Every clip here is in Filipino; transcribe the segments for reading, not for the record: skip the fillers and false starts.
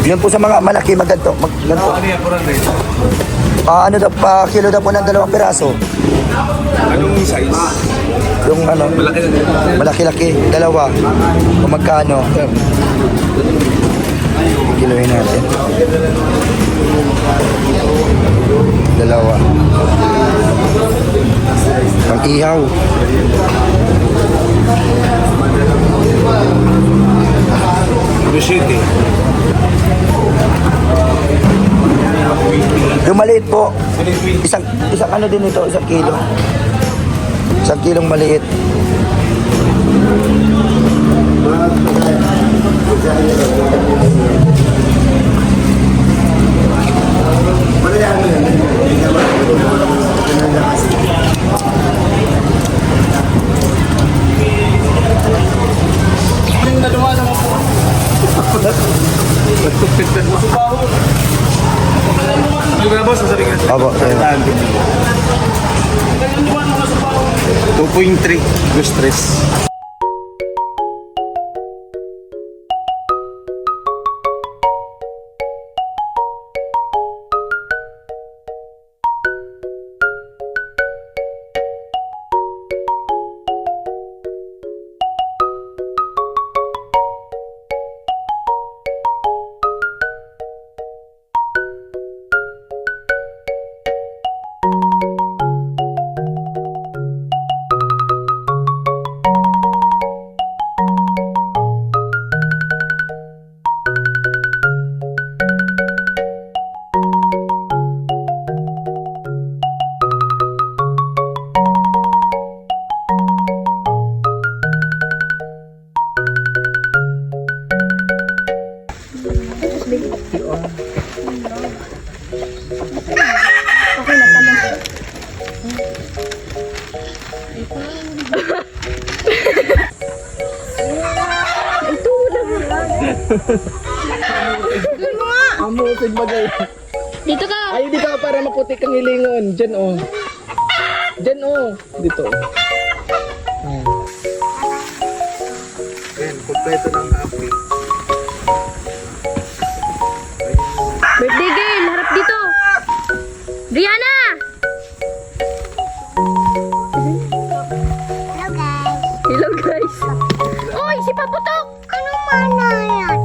Yun po sa mga malaki, magganto. Magganto. Ano yan, 400? Ano daw, pa kilo daw po ng 2 piraso. Anong size? Yung ano, Malaki na din. malaki-laki, 2. Kung magkano. Kilohin natin. 2. Pag-ihaw. Bullshit eh. Yung maliit po, isang ano din ito, 1 kilo. 1 kilong maliit. Yung naluwa sa mga po. Yung na boss, sasabi ka. Opo, ayun. 2.3 Gustres. Okay na pala. Ito lang. Amusin bagay. Dito ka. Ay, di ka para maputi kang hilingon. Diyan oh. Diyan oh. Dito. Ayan, kompleto ng api. Birthday girl, harap dito. Brianna! Hello guys. Oy, si Paputok! Ano mana yan?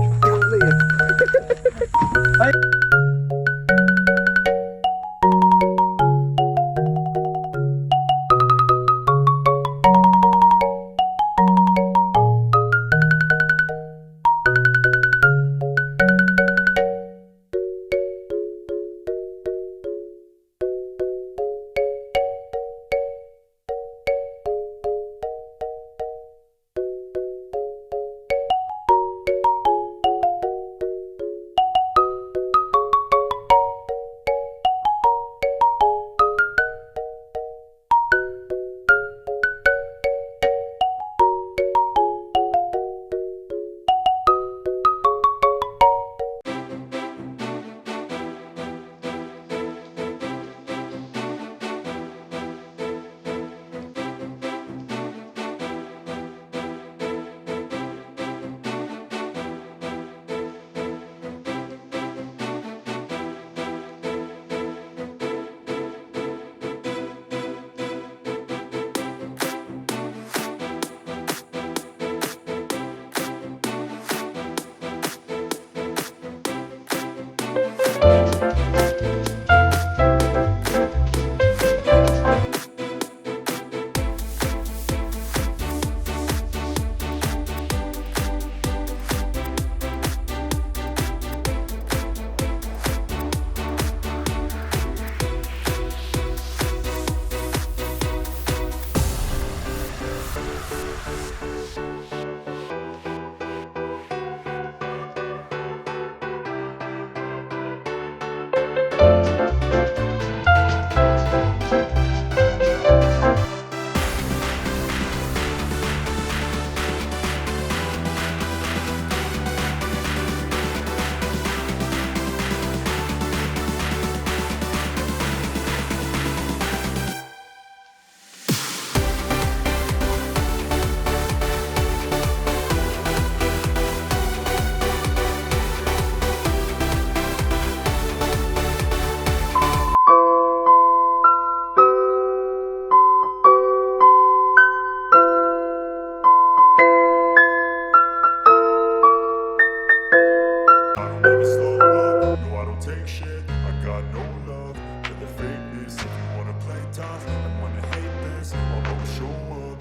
take shit. I got no love for the fakeness. If you wanna play tough and wanna hate this, I'll always show up.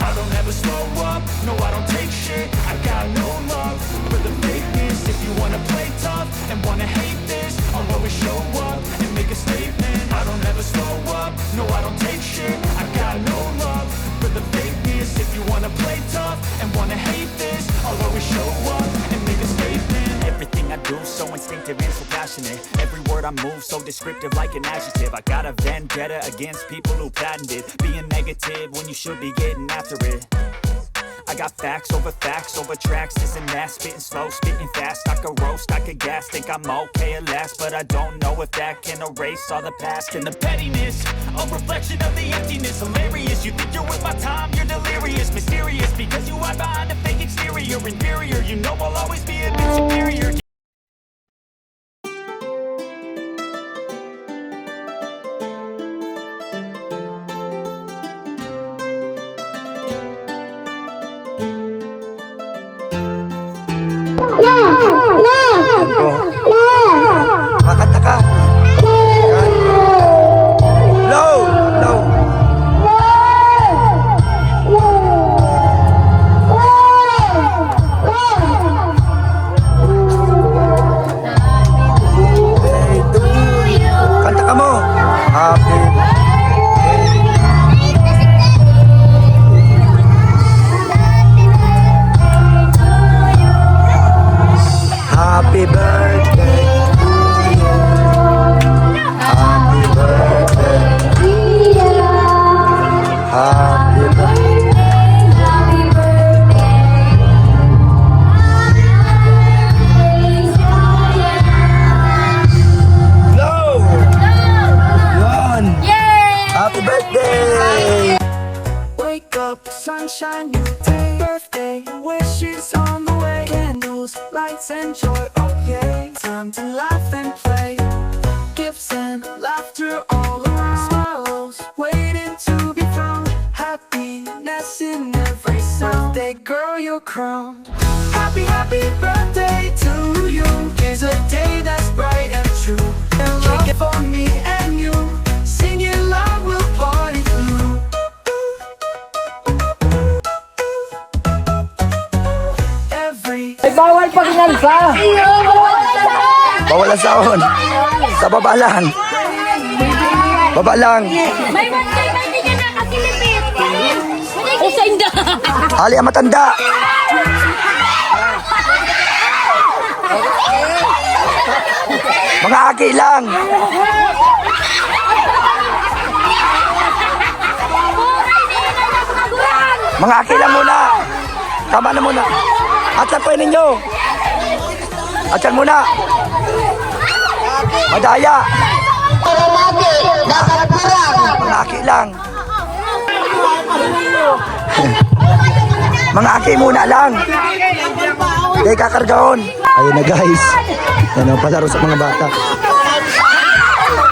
I don't ever slow up, no I don't take shit. I got no love for the fakeness. If you wanna play tough and wanna hate this, I'll always show up and make a statement. I don't ever slow up, no I don't take shit. I got no love for the fakeness. If you wanna play tough and wanna hate this, I'll always show up and make a statement. Everything I do so instinctive and so passionate. Every word I move so descriptive like an adjective. I got a vendetta against people who patented being negative when you should be getting after it. I got facts over tracks, this and that. Spitting slow, spitting fast. I could roast, I could gas. Think I'm okay at last, but I don't know if that can erase all the past. And the pettiness, a reflection of the emptiness. Hilarious, you think you're worth my time, you're delirious. Mysterious, because you hide behind a fake exterior. Inferior, you know I'll always be a bit superior. Makanta ka. Low! Low! Kanta ka mo. Happy Happy birthday to you. Happy birthday. Happy birthday. Low! Yun! Happy birthday! Wake up, sunshine, new day. Birthday, wishes on the way. Candles, lights, and joy. Okay, time to laugh and play. Gifts and laughter all around. Smiles waiting to be found. Happiness in every sound. Birthday girl, you're crowned. Happy, happy birthday to you. Here's a day that's bright and true. And love it for me and you. Singing loud, we'll party through. Every Ay, bawal pag inalsa. Bawal ang sahon. Sa baba lang. Baba lang. May birthday ka na kasilipit. O sa inda. Ali ang matanda. Mga aki lang. Mga aki lang muna. Tama na muna. Atsan po ninyo. Atsan muna. Madaya. Mga aki lang. Mga aki muna lang. Hindi kakargaon. Ayun na guys. Yan ang palaro sa mga bata.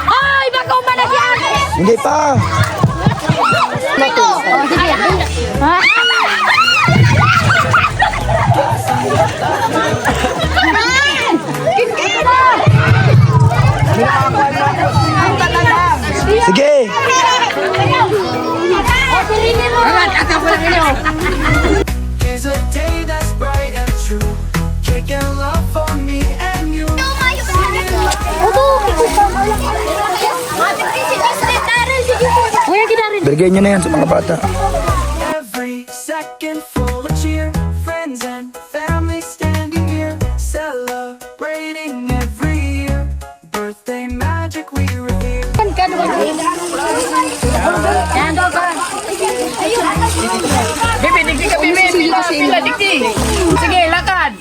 Ay, baka umalag yan. Hindi pa. Sige. Here's a day that's bright and true. Kicking love for me and you. Kuya, kinarin. Bigyan nyo na yan sa mga bata. Every second full of cheer. Friends and family standing here. Celebrating every year. Birthday magic we revere. Bibi, digdi ka, bibi. Pila, digdi. Sige, lakad.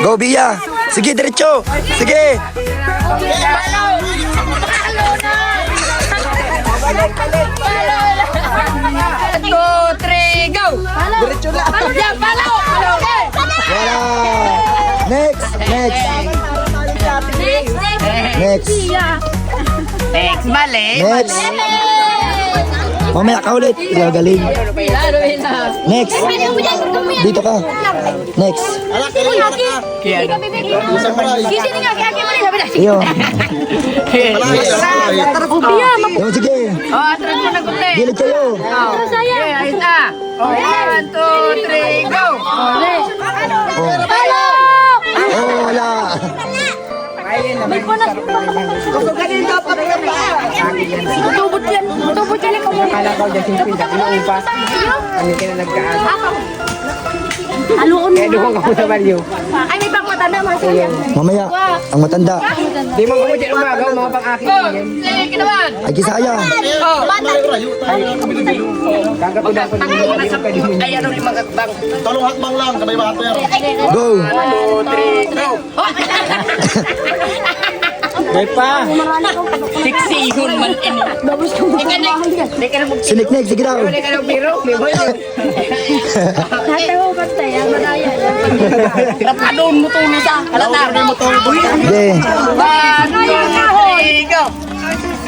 Go, Bia. Sige, diretso. Sige. Two, three, go. Diretso lang. Yan, palo. Wala. Next. Next. Next. Next, balik. Next. Mamaya ka ulit. Gagaling. Next. Dito ka. Next. Iyo. Yo, sige. Gilid kayo. Oh, wala. Ay, may pang matanda mga siya. Mamaya, ang matanda. Di mo ko dyan umagaw, mga pang-akin. Ay, kisaya. Kagapunan ko din mo pwede mo. Ay, ano limang katbang. Talong hakbang lang, kamay bater. Go. 2, 3, go! May pa! Siksi ihon man ini. Siniknik, sige daw. Wala ka ng biro, may boy. Natawa ka tayo, maraya. Adon mo tulo sa halatar. Sige. 1, 2, 3, go!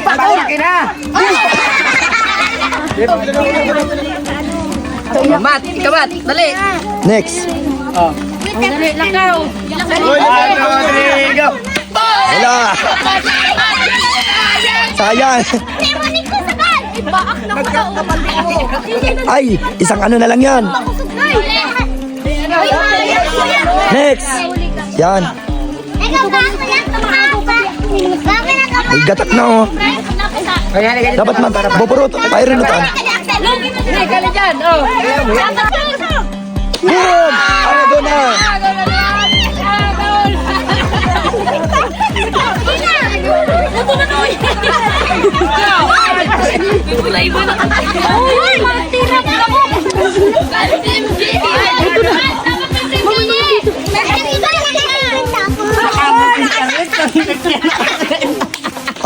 Pagkaki na! Ikamat, ikamat, dali! Next. Dali, lakaw. 1, 2, 3, go! Wala. Sayang. Ay, isang ano na lang yan. Next. Yan. May gatak na oh. Dapat magpupurot. Pairunutan. Boom! Ano doon na?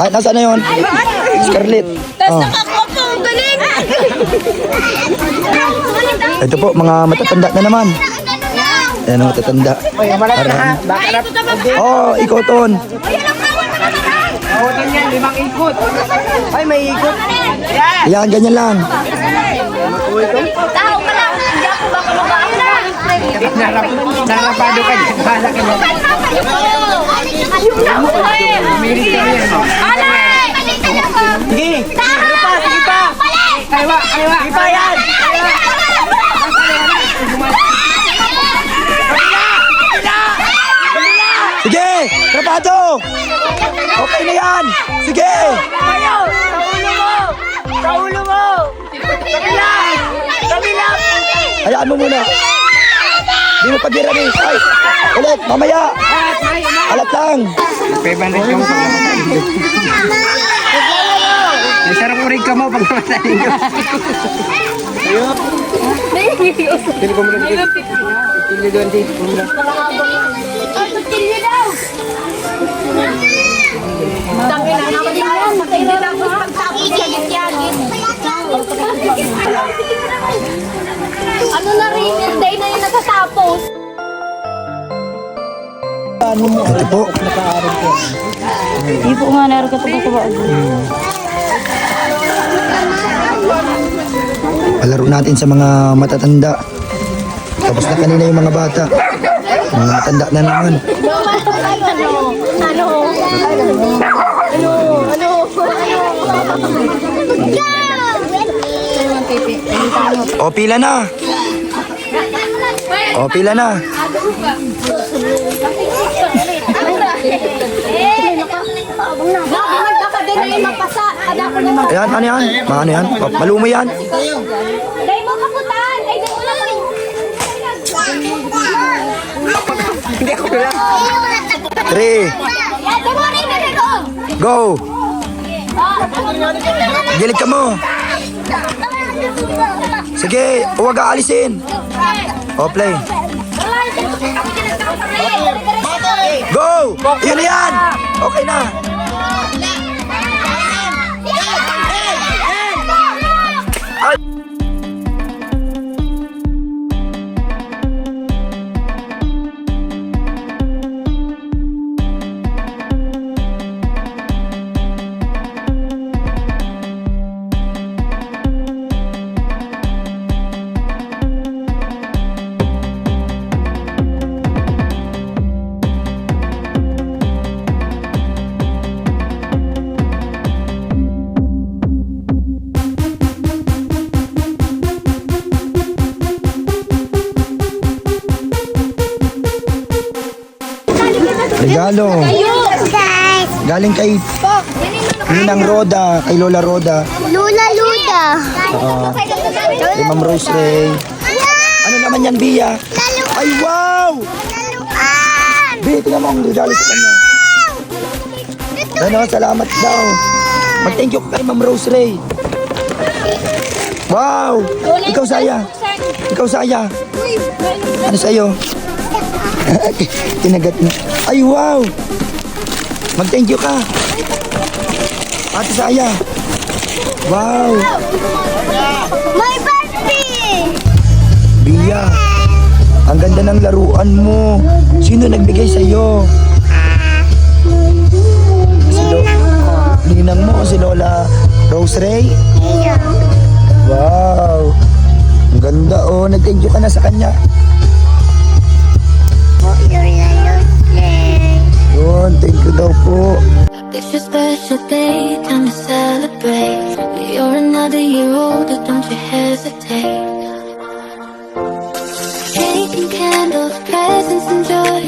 Ay, nasa na yun? Scarlett. Oh. Ito po, mga matatanda na naman. Ayan, matatanda. Oh, ikoton. Awatin yan, 5 ikot. Ay, may ikot. Ayan, ganyan lang. Tao ka lang. Hindi ako ba kumakain na? Narapado ka dyan. Bahala ka mo. Sige. Sige pa. Aywa. Sige pa yan. Sige, trapado. Okay na yan. Sige. Hayaan mo muna. Di mo pag-irami. Ay, ulit, mamaya. Alat lang. Peban rin ka mo pag namatayin ko. May sarap mo rin ka mo pag namatayin ko. Sino ko mo rin dito? Pili doon dito. Ano na rin, yung day na yung natatapos. Ito po. Hindi po nga naroon ka ito. Palaro natin sa mga matatanda. Tapos na kanina yung mga bata. Mga matanda na naman. O, pila na. O, pila na. Ayan, ano yan? Ano yan? Maluma yan? Dahil mo kaputan! Ay, di mo lang! Hindi ako lang. 3. Go! Gilid ka mo. Sige, huwag aalisin. O, play. Go! Yun na yan! Okay na. Regalo. Guys. Galing kay Ninang Roda, kay Lola Roda. Lula Luda. Kay Ma'am Rose Ray. Ano naman yan, Bia? Ay, wow! Laluan. Bia, tingnan mo ang regalo sa kanya. Ano, salamat daw. Mag-thank you kay Ma'am Rose Ray. Wow! Ikaw, Saya. Ikaw, Saya. Ano sa'yo? Kinagat na. Ay, wow! Mag-thank you ka. Ate Saya. Wow! My birthday. Bia, ang ganda ng laruan mo. Sino nagbigay sa'yo? Ninang mo, si Lola Rose Ray? Iya. Wow! Ang ganda oh, nag-thank you ka na sa kanya. Lula Luda. Yun, thank you daw po. It's your special day, time to celebrate. You're another year older, don't you hesitate. Cake and candles, presents and joy.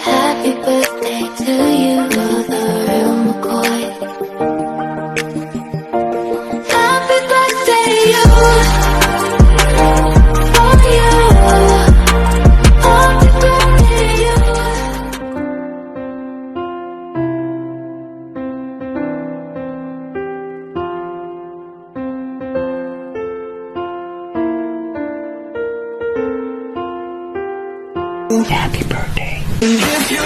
Happy birthday to you, you're the real McCoy. Happy birthday, you. For you. Happy birthday, you. Happy birthday. If you